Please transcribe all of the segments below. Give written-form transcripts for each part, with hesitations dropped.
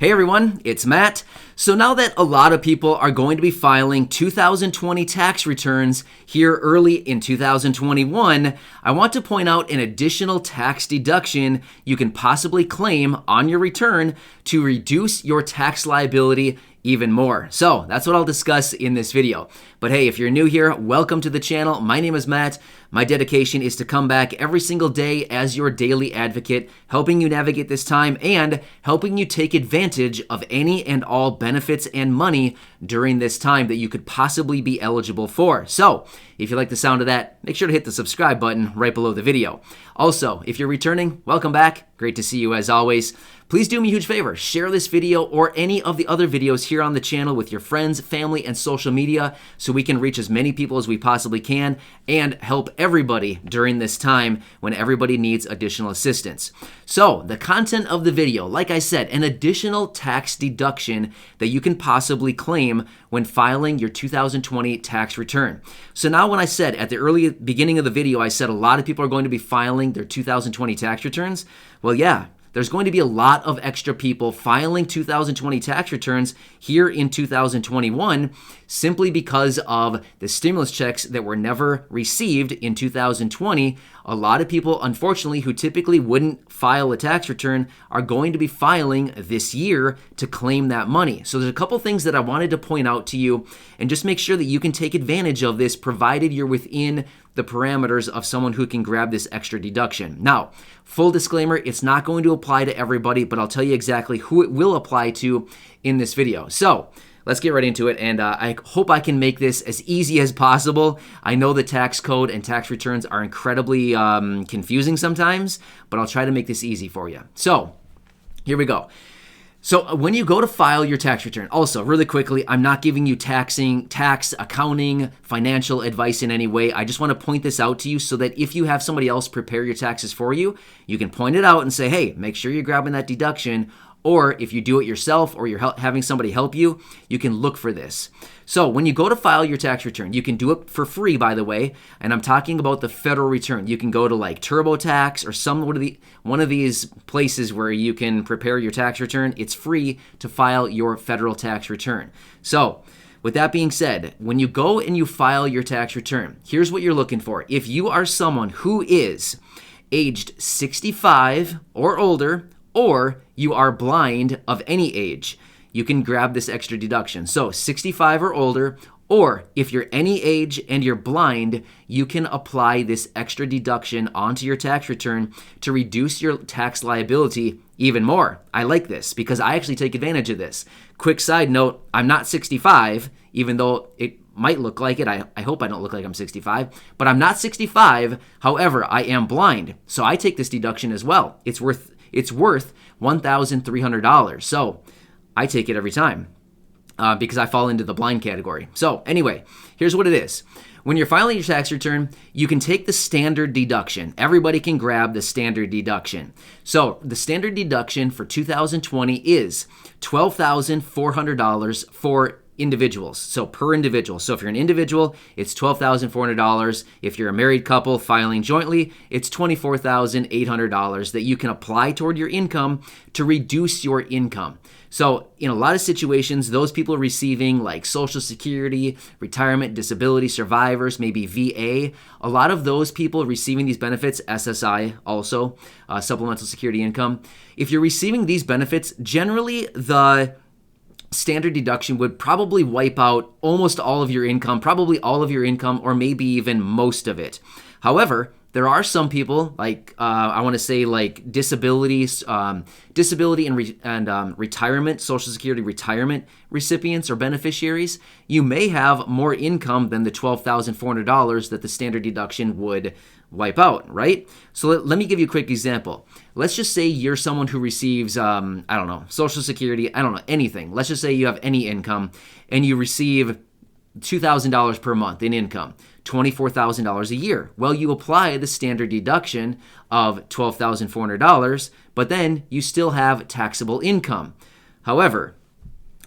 Hey everyone, it's Matt. So now that a lot of people are going to be filing 2020 tax returns here early in 2021, I want to point out an additional tax deduction you can possibly claim on your return to reduce your tax liability even more. So that's what I'll discuss in this video. But hey, if you're new here, welcome to the channel. My name is Matt. My dedication is to come back every single day as your daily advocate, helping you navigate this time and helping you take advantage of any and all benefits and money during this time that you could possibly be eligible for. So if you like the sound of that, make sure to hit the subscribe button right below the video. Also, if you're returning, welcome back. Great to see you as always. Please do me a huge favor, share this video or any of the other videos here on the channel with your friends, family, and social media so we can reach as many people as we possibly can and help everybody during this time when everybody needs additional assistance. So the content of the video, like I said, an additional tax deduction that you can possibly claim when filing your 2020 tax return. So now when I said at the early beginning of the video, I said a lot of people are going to be filing their 2020 tax returns. Well, yeah. There's going to be a lot of extra people filing 2020 tax returns here in 2021 simply because of the stimulus checks that were never received in 2020. A lot of people, unfortunately, who typically wouldn't file a tax return are going to be filing this year to claim that money. So there's a couple things that I wanted to point out to you and just make sure that you can take advantage of this provided you're within the parameters of someone who can grab this extra deduction. Now, full disclaimer, it's not going to apply to everybody, but I'll tell you exactly who it will apply to in this video. So let's get right into it, and I hope I can make this as easy as possible. I know the tax code and tax returns are incredibly confusing sometimes, but I'll try to make this easy for you. So here we go. So when you go to file your tax return, also really quickly, I'm not giving you tax, accounting, financial advice in any way. I just want to point this out to you so that if you have somebody else prepare your taxes for you, you can point it out and say, hey, make sure you're grabbing that deduction. Or if you do it yourself or you're having somebody help you, you can look for this. So when you go to file your tax return, you can do it for free, by the way, and I'm talking about the federal return. You can go to like TurboTax or one of these places where you can prepare your tax return. It's free to file your federal tax return. So with that being said, when you go and you file your tax return, here's what you're looking for. If you are someone who is aged 65 or older, or you are blind of any age, you can grab this extra deduction. So 65 or older, or if you're any age and you're blind, you can apply this extra deduction onto your tax return to reduce your tax liability even more. I like this because I actually take advantage of this. Quick side note, I'm not 65, even though it might look like it. I hope I don't look like I'm 65, but I'm not 65. However, I am blind. So I take this deduction as well. It's worth $1,300. So I take it every time because I fall into the blind category. So anyway, here's what it is. When you're filing your tax return, you can take the standard deduction. Everybody can grab the standard deduction. So the standard deduction for 2020 is $12,400 for individuals. So per individual. So if you're an individual, it's $12,400. If you're a married couple filing jointly, it's $24,800 that you can apply toward your income to reduce your income. So in a lot of situations, those people receiving like Social Security, retirement, disability, survivors, maybe VA, a lot of those people receiving these benefits, SSI also, supplemental security income. If you're receiving these benefits, generally the standard deduction would probably wipe out almost all of your income, probably all of your income, or maybe even most of it. However, there are some people like I want to say like disability and retirement, Social Security retirement recipients or beneficiaries. You may have more income than the $12,400 that the standard deduction would wipe out, right? So let me give you a quick example. Let's just say you're someone who receives, Social Security, anything. Let's just say you have any income and you receive $2,000 per month in income, $24,000 a year. Well, you apply the standard deduction of $12,400, but then you still have taxable income. However,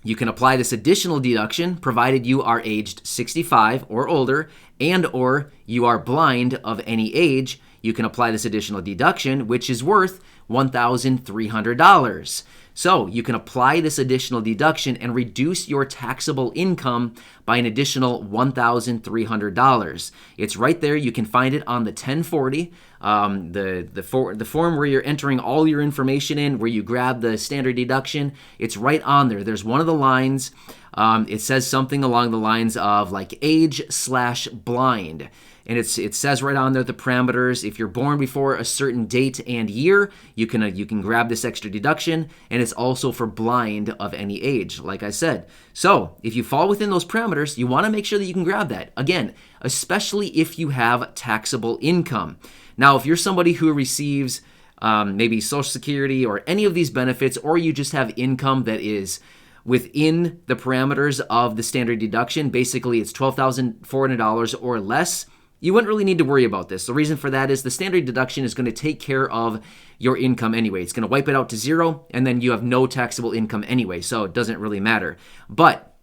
you can apply this additional deduction provided you are aged 65 or older and or you are blind of any age. You can apply this additional deduction, which is worth $1,300. So you can apply this additional deduction and reduce your taxable income by an additional $1,300. It's right there. You can find it on the 1040, the form where you're entering all your information in, where you grab the standard deduction. It's right on there. There's one of the lines. It says something along the lines of like age/blind. And it says right on there the parameters. If you're born before a certain date and year, you can grab this extra deduction, and it's also for blind of any age, like I said. So if you fall within those parameters, you want to make sure that you can grab that. Again, especially if you have taxable income. Now, if you're somebody who receives maybe Social Security or any of these benefits, or you just have income that is within the parameters of the standard deduction, basically it's $12,400 or less, you wouldn't really need to worry about this. The reason for that is the standard deduction is going to take care of your income anyway. It's going to wipe it out to zero, and then you have no taxable income anyway, so it doesn't really matter. But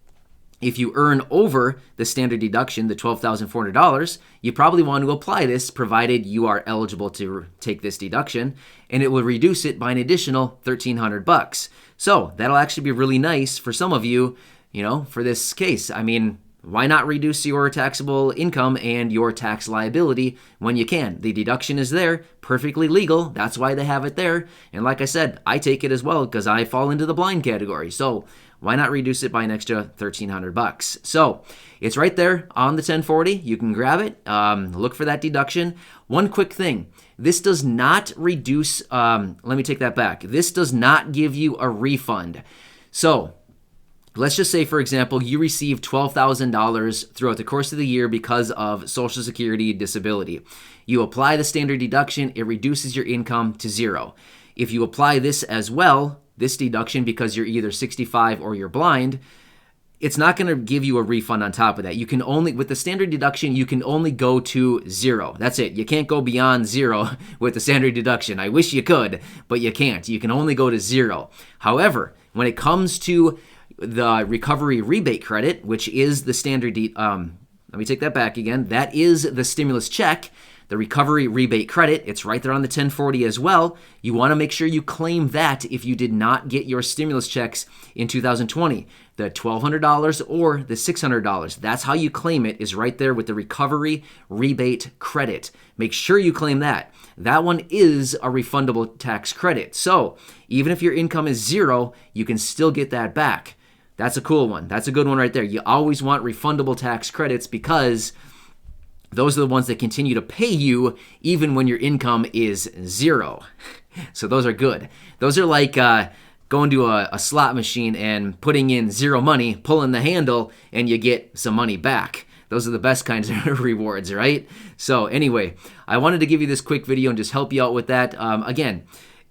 if you earn over the standard deduction, the $12,400, you probably want to apply this, provided you are eligible to take this deduction, and it will reduce it by an additional $1,300. So that'll actually be really nice for some of you, for this case. I mean, why not reduce your taxable income and your tax liability when you can? The deduction is there, perfectly legal. That's why they have it there. And like I said, I take it as well because I fall into the blind category. So why not reduce it by an extra $1,300? So it's right there on the 1040. You can grab it. Look for that deduction. One quick thing. This does not reduce, let me take that back. This does not give you a refund. So let's just say, for example, you receive $12,000 throughout the course of the year because of Social Security disability. You apply the standard deduction, it reduces your income to zero. If you apply this as well, this deduction, because you're either 65 or you're blind, it's not going to give you a refund on top of that. You can only, with the standard deduction, you can only go to zero. That's it. You can't go beyond zero with the standard deduction. I wish you could, but you can't. You can only go to zero. However, when it comes to the recovery rebate credit, which is the standard, let me take that back again. That is the stimulus check, the recovery rebate credit. It's right there on the 1040 as well. You want to make sure you claim that if you did not get your stimulus checks in 2020, the $1,200 or the $600. That's how you claim it, is right there with the recovery rebate credit. Make sure you claim that. That one is a refundable tax credit. So even if your income is zero, you can still get that back. That's a cool one. That's a good one right there. You always want refundable tax credits because those are the ones that continue to pay you even when your income is zero. So those are good. Those are like going to a slot machine and putting in zero money, pulling the handle, and you get some money back. Those are the best kinds of rewards, right? So anyway, I wanted to give you this quick video and just help you out with that. Again,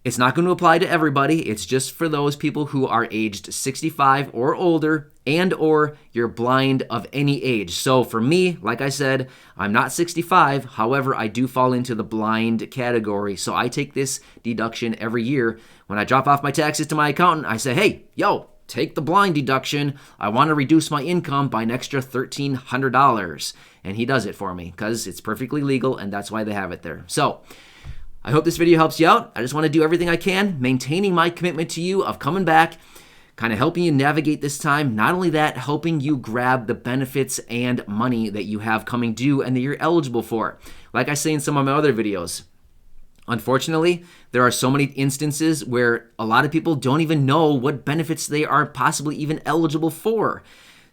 it's not going to apply to everybody. It's just for those people who are aged 65 or older and or you're blind of any age. So for me, like I said, I'm not 65. However, I do fall into the blind category. So I take this deduction every year. When I drop off my taxes to my accountant, I say, hey, take the blind deduction. I want to reduce my income by an extra $1,300. And he does it for me because it's perfectly legal, and that's why they have it there. So I hope this video helps you out. I just want to do everything I can, maintaining my commitment to you of coming back, kind of helping you navigate this time. Not only that, helping you grab the benefits and money that you have coming due and that you're eligible for. Like I say in some of my other videos, unfortunately, there are so many instances where a lot of people don't even know what benefits they are possibly even eligible for.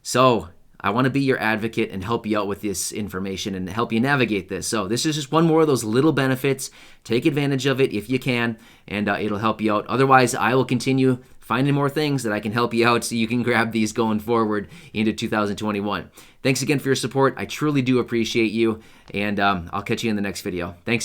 So I want to be your advocate and help you out with this information and help you navigate this. So this is just one more of those little benefits. Take advantage of it if you can, and it'll help you out. Otherwise, I will continue finding more things that I can help you out so you can grab these going forward into 2021. Thanks again for your support. I truly do appreciate you, and I'll catch you in the next video. Thanks, everyone.